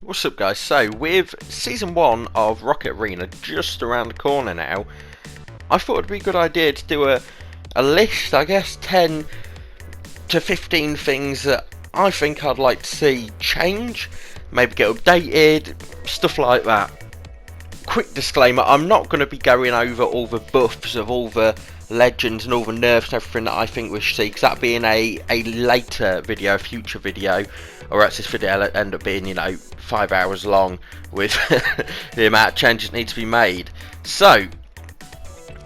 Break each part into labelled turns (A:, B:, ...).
A: What's up, guys? So, with Season 1 of Rocket Arena just around the corner now, I thought it'd be a good idea to do a list, I guess, 10 to 15 things that I think I'd like to see change, maybe get updated, stuff like that. Quick disclaimer, I'm not going to be going over all the buffs of all the legends and all the nerfs and everything that I think we should see, because that'll be in a later video, a future video, or else this video will end up being, 5 hours long with the amount of changes that need to be made. So,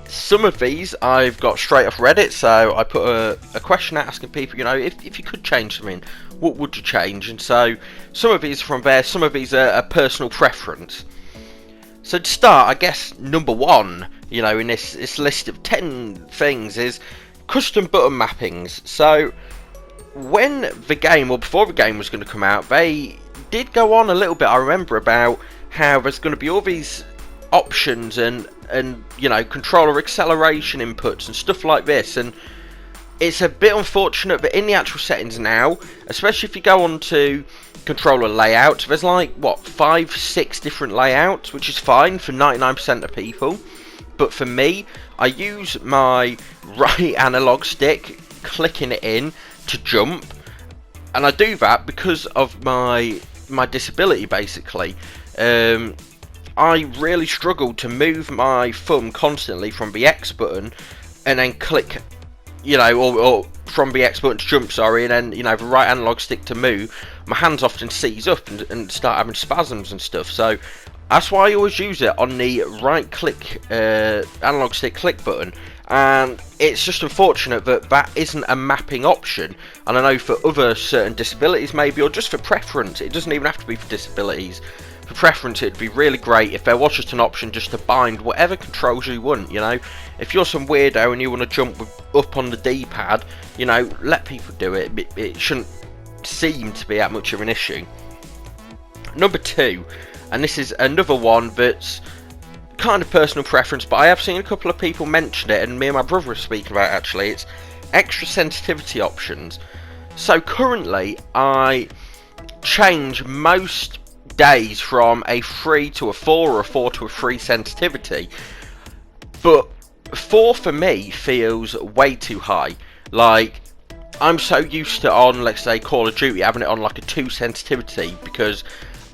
A: some of these I've got straight off Reddit, so I put a question out asking people, if you could change something, what would you change? And so, some of these are from there, some of these are a personal preference. So to start, I guess number one, in this list of 10 things is custom button mappings. So when the game, or before the game was going to come out, they did go on a little bit, I remember, about how there's going to be all these options and controller acceleration inputs and stuff like this, and it's a bit unfortunate, but in the actual settings now, especially if you go on to controller layout, there's like 5-6 different layouts, which is fine for 99% of people, but for me, I use my right analog stick, clicking it in to jump, and I do that because of my disability, basically. I really struggle to move my thumb constantly from the X button and then click, or from the X button to jump, sorry, and then, the right analog stick to move. My hands often seize up and start having spasms and stuff, so that's why I always use it on the right click, analog stick click button. And it's just unfortunate that that isn't a mapping option, and I know for other certain disabilities maybe, or just for preference, it doesn't even have to be for disabilities. For preference, it'd be really great if there was just an option just to bind whatever controls you want, If you're some weirdo and you want to jump up on the D-pad, let people do it. It shouldn't seem to be that much of an issue. Number two, and this is another one that's kind of personal preference, but I have seen a couple of people mention it, and me and my brother are speaking about it, actually. It's extra sensitivity options. So currently, I change most days from a 3 to a 4 or a 4 to a 3 sensitivity, but 4 for me feels way too high. Like, I'm so used to, on, let's say, Call of Duty, having it on like a 2 sensitivity, because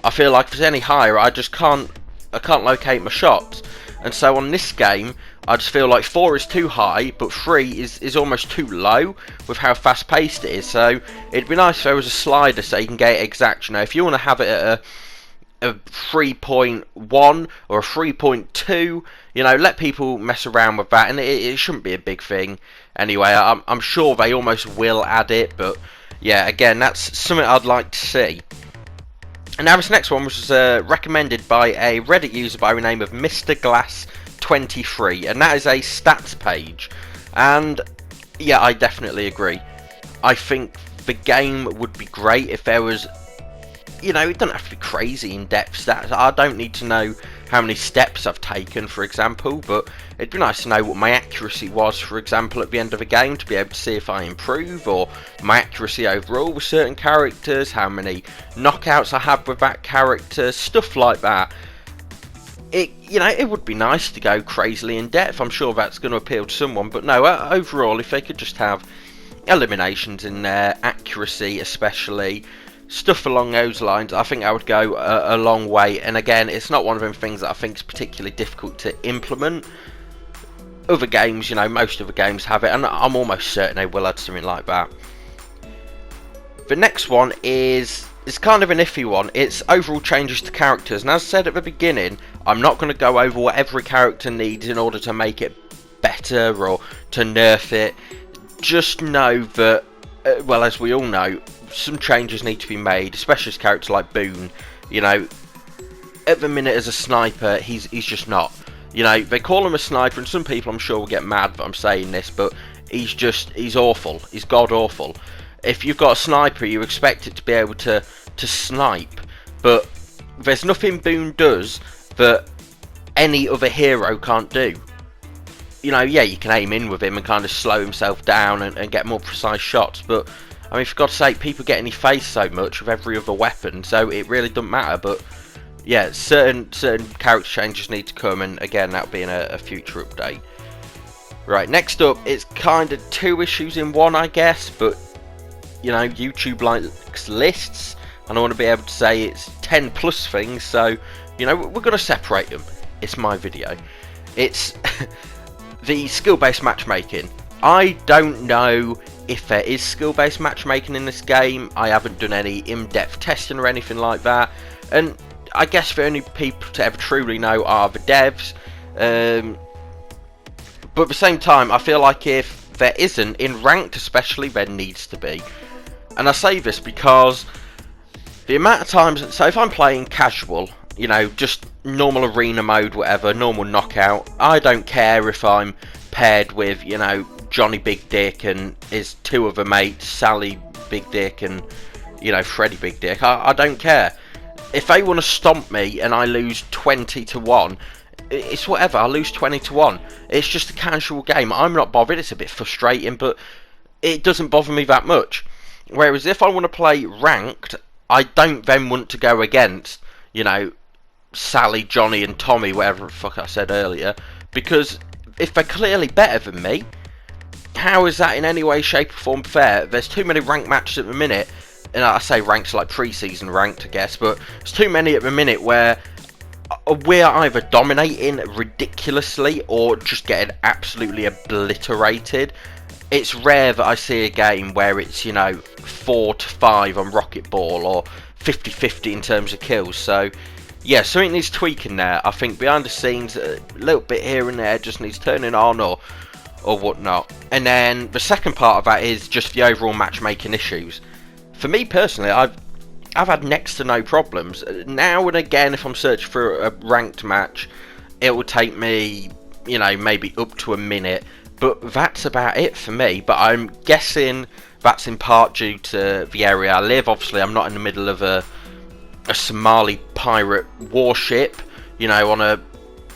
A: I feel like if it's any higher, I can't locate my shots. And so on this game, I just feel like 4 is too high, but 3 is almost too low with how fast paced it is. So it'd be nice if there was a slider so you can get it exact. If you want to have it at a 3.1 or a 3.2, let people mess around with that, and it shouldn't be a big thing anyway. I'm sure they almost will add it, but yeah, again, that's something I'd like to see. And now this next one was recommended by a Reddit user by the name of Mr. Glass 23, and that is a stats page. And yeah, I definitely agree. I think the game would be great if there was, it doesn't have to be crazy in-depth stats. I don't need to know how many steps I've taken, for example, but it'd be nice to know what my accuracy was, for example, at the end of a game, to be able to see if I improve, or my accuracy overall with certain characters, how many knockouts I have with that character, stuff like that. It would be nice to go crazily in depth. I'm sure that's going to appeal to someone, but no, overall, if they could just have eliminations in there, accuracy especially, stuff along those lines, I think I would go a long way. And again, it's not one of them things that I think is particularly difficult to implement. Other games, most other games have it, and I'm almost certain they will add something like that. The next one is kind of an iffy one. It's overall changes to characters, and as I said at the beginning, I'm not going to go over what every character needs in order to make it better or to nerf it. Just know that, well, as we all know, some changes need to be made, especially as characters like Boone. At the minute as a sniper, he's just not. They call him a sniper, and some people I'm sure will get mad that I'm saying this, but he's awful. He's god awful. If you've got a sniper, you expect it to be able to snipe, but there's nothing Boone does that any other hero can't do. Yeah, you can aim in with him and kind of slow himself down and get more precise shots, but I mean, for God's sake, people get in your face so much with every other weapon, so it really doesn't matter. But yeah, certain character changes need to come, and again, that'll be in a future update. Right, next up, it's kind of 2 issues in one, I guess, but you know, YouTube likes lists, and I want to be able to say it's 10 plus things, so you know, we're going to separate them. It's my video. It's the skill-based matchmaking. I don't know if there is skill-based matchmaking in this game. I haven't done any in-depth testing or anything like that, and I guess the only people to ever truly know are the devs. But at the same time, I feel like if there isn't, in ranked especially, there needs to be. And I say this because the amount of times, so if I'm playing casual, you know, just normal arena mode, whatever, normal knockout, I don't care if I'm paired with, you know, Johnny Big Dick and his 2 other mates, Sally Big Dick and, you know, Freddy Big Dick. I don't care. If they want to stomp me and I lose 20-1, it's whatever, I lose 20-1. It's just a casual game. I'm not bothered. It's a bit frustrating, but it doesn't bother me that much. Whereas if I want to play ranked, I don't then want to go against, you know, Sally, Johnny and Tommy, whatever the fuck I said earlier, because if they're clearly better than me, how is that in any way, shape or form fair? There's too many ranked matches at the minute, and I say ranked like pre-season ranked, I guess, but there's too many at the minute where we're either dominating ridiculously or just getting absolutely obliterated. It's rare that I see a game where it's, you know, 4-5 on Rocket Ball or 50-50 in terms of kills. So yeah, something needs tweaking there. I think behind the scenes, a little bit here and there just needs turning on or whatnot. And then the second part of that is just the overall matchmaking issues. For me personally, I've had next to no problems. Now and again, if I'm searching for a ranked match, it will take me, you know, maybe up to a minute. But that's about it for me. But I'm guessing that's in part due to the area I live. Obviously, I'm not in the middle of a Somali pirate warship, you know, on a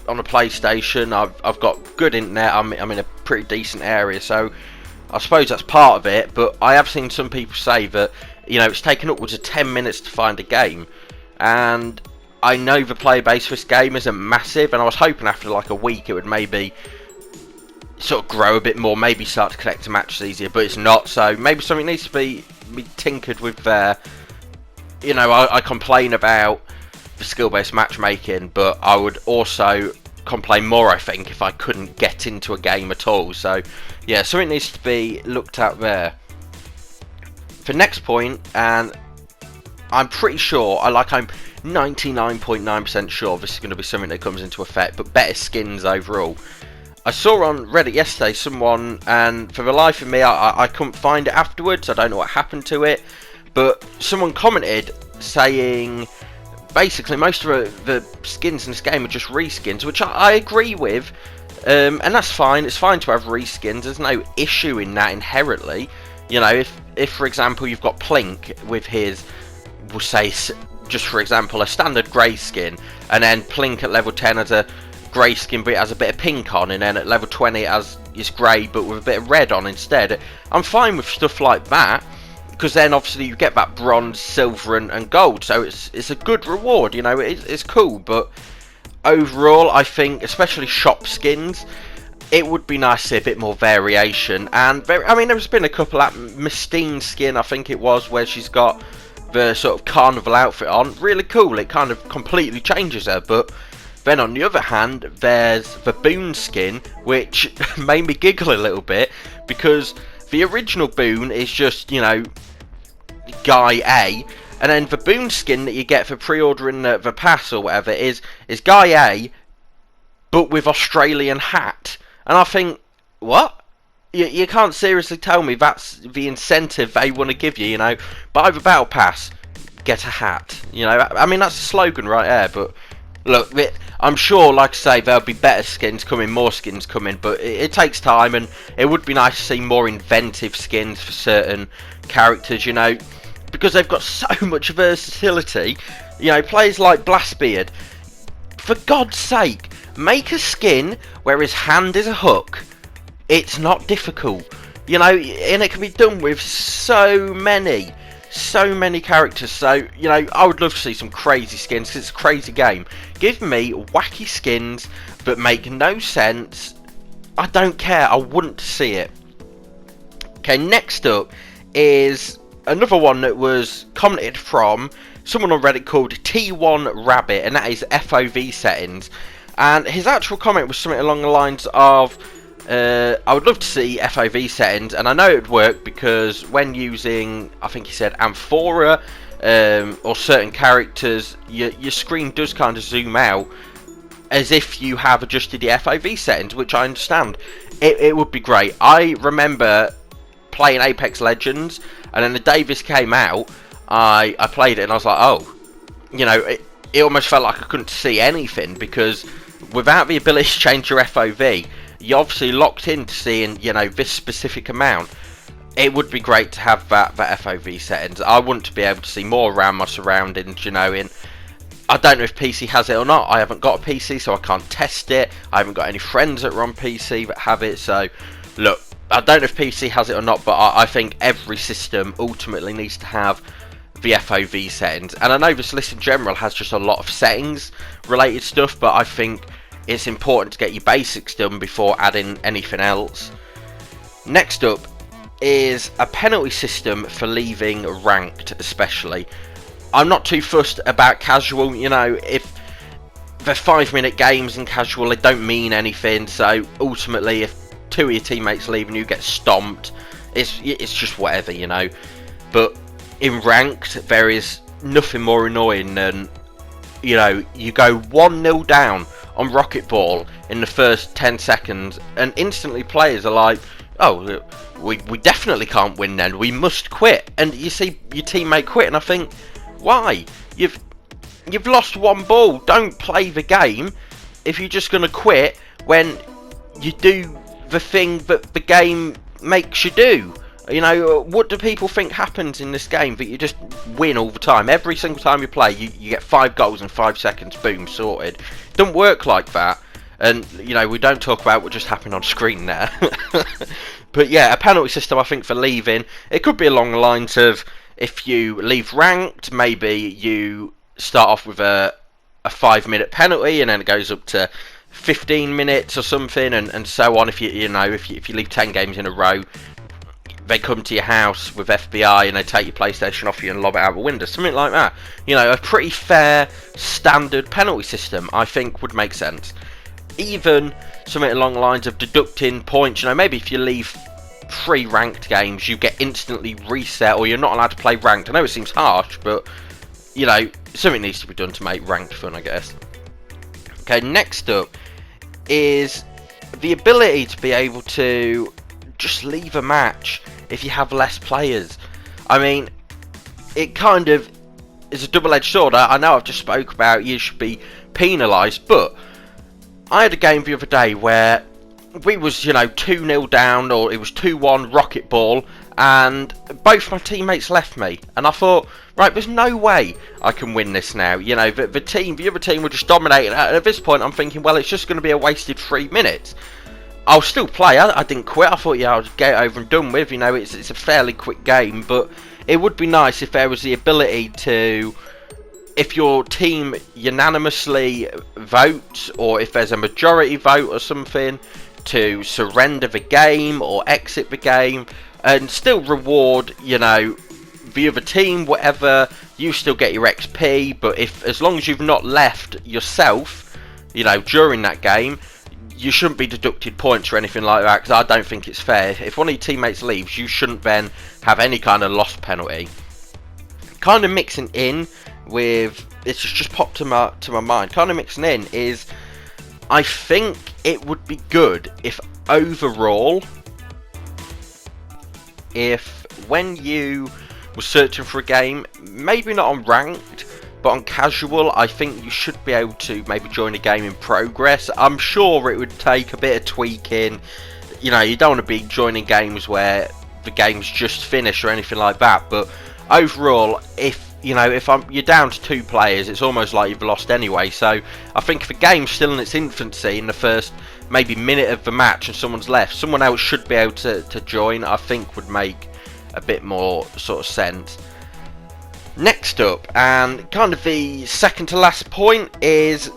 A: PlayStation. I've got good internet. I'm in a pretty decent area, so I suppose that's part of it. But I have seen some people say that, you know, it's taken upwards of 10 minutes to find a game, and I know the player base for this game isn't massive, and I was hoping after like a week it would maybe sort of grow a bit more, maybe start to connect to matches easier, but it's not. So maybe something needs to be tinkered with there. You know, I complain about the skill-based matchmaking, but I would also complain more, I think, if I couldn't get into a game at all. So yeah, something needs to be looked at there. For next point, and I'm pretty sure, I'm 99.9% sure this is going to be something that comes into effect, but better skins overall. I saw on Reddit yesterday someone, and for the life of me, I couldn't find it afterwards. I don't know what happened to it, but someone commented saying basically most of the skins in this game are just reskins, which I agree with, and that's fine. It's fine to have reskins. There's no issue in that inherently. You know, if for example you've got Plink with his, we'll say, just for example, a standard grey skin, and then Plink at level 10 has a grey skin but it has a bit of pink on, and then at level 20 it has is grey but with a bit of red on instead. I'm fine with stuff like that, because then obviously you get that bronze, silver and gold, so it's a good reward, you know. It's cool, but overall I think, especially shop skins, it would be nice to see a bit more variation. And I mean, there's been a couple at Mystine skin, I think it was, where she's got the sort of carnival outfit on. Really cool. It kind of completely changes her. But then on the other hand, there's the Boone skin, which made me giggle a little bit, because the original Boone is just, you know, Guy A, and then the Boone skin that you get for pre-ordering the pass or whatever is Guy A, but with Australian hat. And I think, what? You can't seriously tell me that's the incentive they want to give you, you know? Buy the battle pass, get a hat. You know, I mean, that's a slogan right there, but look, I'm sure, like I say, there'll be better skins coming, more skins coming, but it takes time, and it would be nice to see more inventive skins for certain characters, you know, because they've got so much versatility. You know, players like Blastbeard, for God's sake, make a skin where his hand is a hook. It's not difficult. You know, and it can be done with so many characters. So, you know, I would love to see some crazy skins, because it's a crazy game. Give me wacky skins that make no sense. I don't care, I want to see it. Okay, next up is another one that was commented from someone on Reddit called T1 Rabbit, and that is FOV settings. And his actual comment was something along the lines of, I would love to see FOV settings, and I know it would work because when using, I think he said, Amphora or certain characters, your screen does kind of zoom out as if you have adjusted the FOV settings, which I understand. It would be great. I remember playing Apex Legends, and then the day this came out, I played it and I was like, oh, you know, it almost felt like I couldn't see anything, because without the ability to change your FOV, you're obviously locked into seeing, you know, this specific amount. It would be great to have that FOV settings. I want to be able to see more around my surroundings, you know. I don't know if PC has it or not. I haven't got a PC, so I can't test it. I haven't got any friends that are on PC that have it, so look, I don't know if PC has it or not, but I think every system ultimately needs to have the FOV settings. And I know this list in general has just a lot of settings related stuff, but I think it's important to get your basics done before adding anything else. Next up is a penalty system for leaving ranked, especially. I'm not too fussed about casual, you know, if they're 5-minute games in casual, they don't mean anything, so ultimately if 2 of your teammates leave and you get stomped, it's just whatever, you know. But in ranked, there is nothing more annoying than, you know, you go 1-0 down on Rocket Ball in the first 10 seconds, and instantly players are like, oh, we definitely can't win then, we must quit. And you see your teammate quit, and I think, why? You've lost one ball. Don't play the game if you're just going to quit when you do the thing that the game makes you do. You know, what do people think happens in this game that you just win all the time? Every single time you play, you get 5 goals in 5 seconds, boom, sorted. It doesn't work like that. And, you know, we don't talk about what just happened on screen there. But yeah, a penalty system, I think, for leaving. It could be along the lines of, if you leave ranked, maybe you start off with a 5-minute penalty, and then it goes up to 15 minutes or something, and so on. If you know, if you leave 10 games in a row, they come to your house with FBI and they take your PlayStation off you and lob it out the window, something like that. You know, a pretty fair standard penalty system, I think, would make sense. Even something along the lines of deducting points. You know, maybe if you leave 3 ranked games, you get instantly reset, or you're not allowed to play ranked. I know it seems harsh, but, you know, something needs to be done to make ranked fun, I guess. Okay, next up is the ability to be able to just leave a match if you have less players. I mean, it kind of is a double-edged sword. I know I've just spoke about you should be penalised, but I had a game the other day where we was, you know, 2-0 down, or it was 2-1 Rocket Ball, and both my teammates left me, and I thought, right, there's no way I can win this now. You know, the other team were just dominating, and at this point I'm thinking, well, it's just going to be a wasted 3 minutes. I'll still play. I didn't quit. I thought, yeah, I'll just get it over and done with. You know, it's a fairly quick game, but it would be nice if there was the ability to, if your team unanimously votes, or if there's a majority vote or something, to surrender the game or exit the game, and still reward, you know, the other team, whatever. You still get your XP, but as long as you've not left yourself, you know, during that game, you shouldn't be deducted points or anything like that, because I don't think it's fair. If one of your teammates leaves, you shouldn't then have any kind of loss penalty. Kind of mixing in with, it's just popped to my mind, kind of mixing in is, I think it would be good if overall, if when you were searching for a game, maybe not on ranked, but on casual, I think you should be able to maybe join a game in progress. I'm sure it would take a bit of tweaking. You know, you don't want to be joining games where the game's just finished or anything like that, but overall, if you know, if you're down to 2 players, it's almost like you've lost anyway. So I think if a game's still in its infancy, in the first maybe minute of the match and someone's left, someone else should be able to join. I think would make a bit more sort of sense. Next up, and kind of the second to last point, is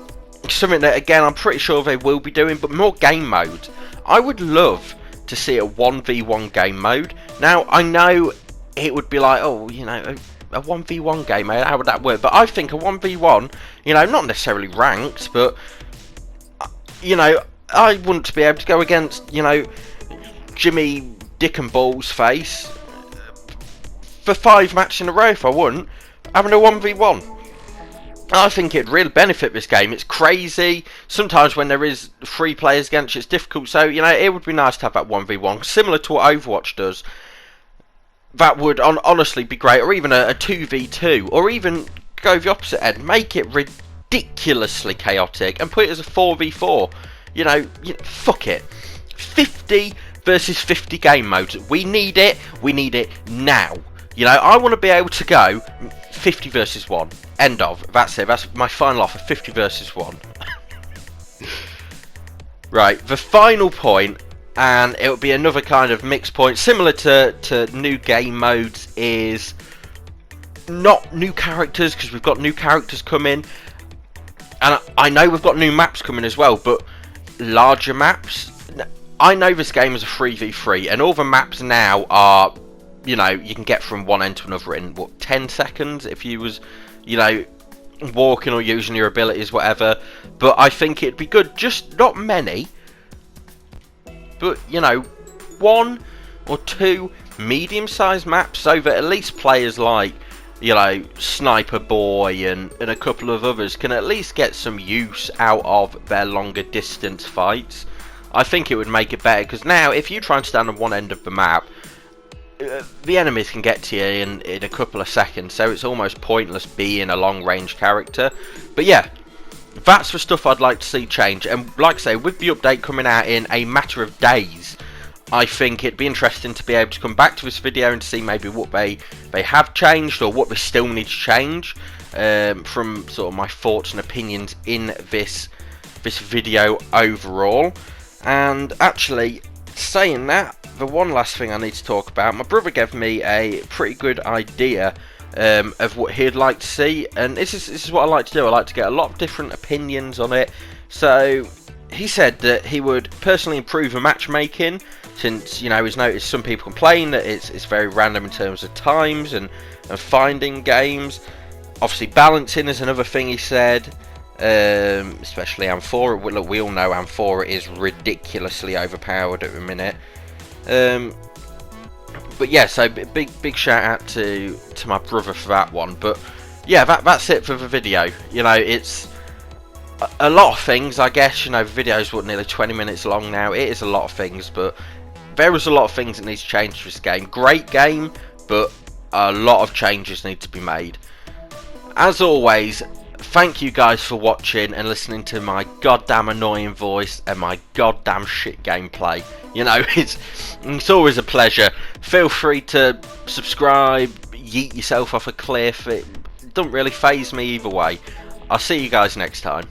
A: something that again I'm pretty sure they will be doing, but more game modes. I would love to see a 1v1 game mode. Now I know it would be like, oh, you know, a 1v1 game mode, how would that work? But I think a 1v1, you know, not necessarily ranked, but you know, I want to be able to go against, you know, Jimmy Dick and Balls Face for 5 matches in a row if I wouldn't, having a 1v1. I think it'd really benefit this game. It's crazy. Sometimes when there is 3 players against you, it's difficult. So, you know, it would be nice to have that 1v1, similar to what Overwatch does. That would honestly be great. Or even a 2v2. Or even go the opposite end. Make it ridiculously chaotic and put it as a 4v4. You know, fuck it. 50 versus 50 game modes. We need it. We need it now. You know, I want to be able to go 50 versus 1. End of. That's it. That's my final offer. 50 versus 1. Right. The final point, and it will be another kind of mixed point, similar to new game modes, is not new characters, because we've got new characters coming. And I know we've got new maps coming as well, but larger maps. I know this game is a 3v3, and all the maps now are, you know, you can get from one end to another in, what, 10 seconds if you was, you know, walking or using your abilities, whatever. But I think it'd be good, just not many, but, you know, 1 or 2 medium-sized maps, so that at least players like, you know, Sniper Boy and a couple of others can at least get some use out of their longer distance fights. I think it would make it better, because now if you try and stand on one end of the map, the enemies can get to you in a couple of seconds, so it's almost pointless being a long range character. But yeah, that's the stuff I'd like to see change. And like I say, with the update coming out in a matter of days, I think it'd be interesting to be able to come back to this video and see maybe what they have changed, or what they still need to change, from sort of my thoughts and opinions in this video overall. And actually, saying that, the one last thing I need to talk about, my brother gave me a pretty good idea of what he'd like to see, and this is what I like to do. I like to get a lot of different opinions on it. So he said that he would personally improve the matchmaking, since, you know, he's noticed some people complain that it's very random in terms of times and finding games. Obviously balancing is another thing he said, especially Amphora. Look, we all know Amphora is ridiculously overpowered at the minute. But yeah, so big shout out to my brother for that one. But yeah, that's it for the video. You know, it's a lot of things, I guess. You know, the video's nearly 20 minutes long now. It is a lot of things, but there is a lot of things that need to change to this game. Great game, but a lot of changes need to be made. As always, thank you guys for watching and listening to my goddamn annoying voice and my goddamn shit gameplay. You know, it's always a pleasure. Feel free to subscribe, yeet yourself off a cliff. It doesn't really faze me either way. I'll see you guys next time.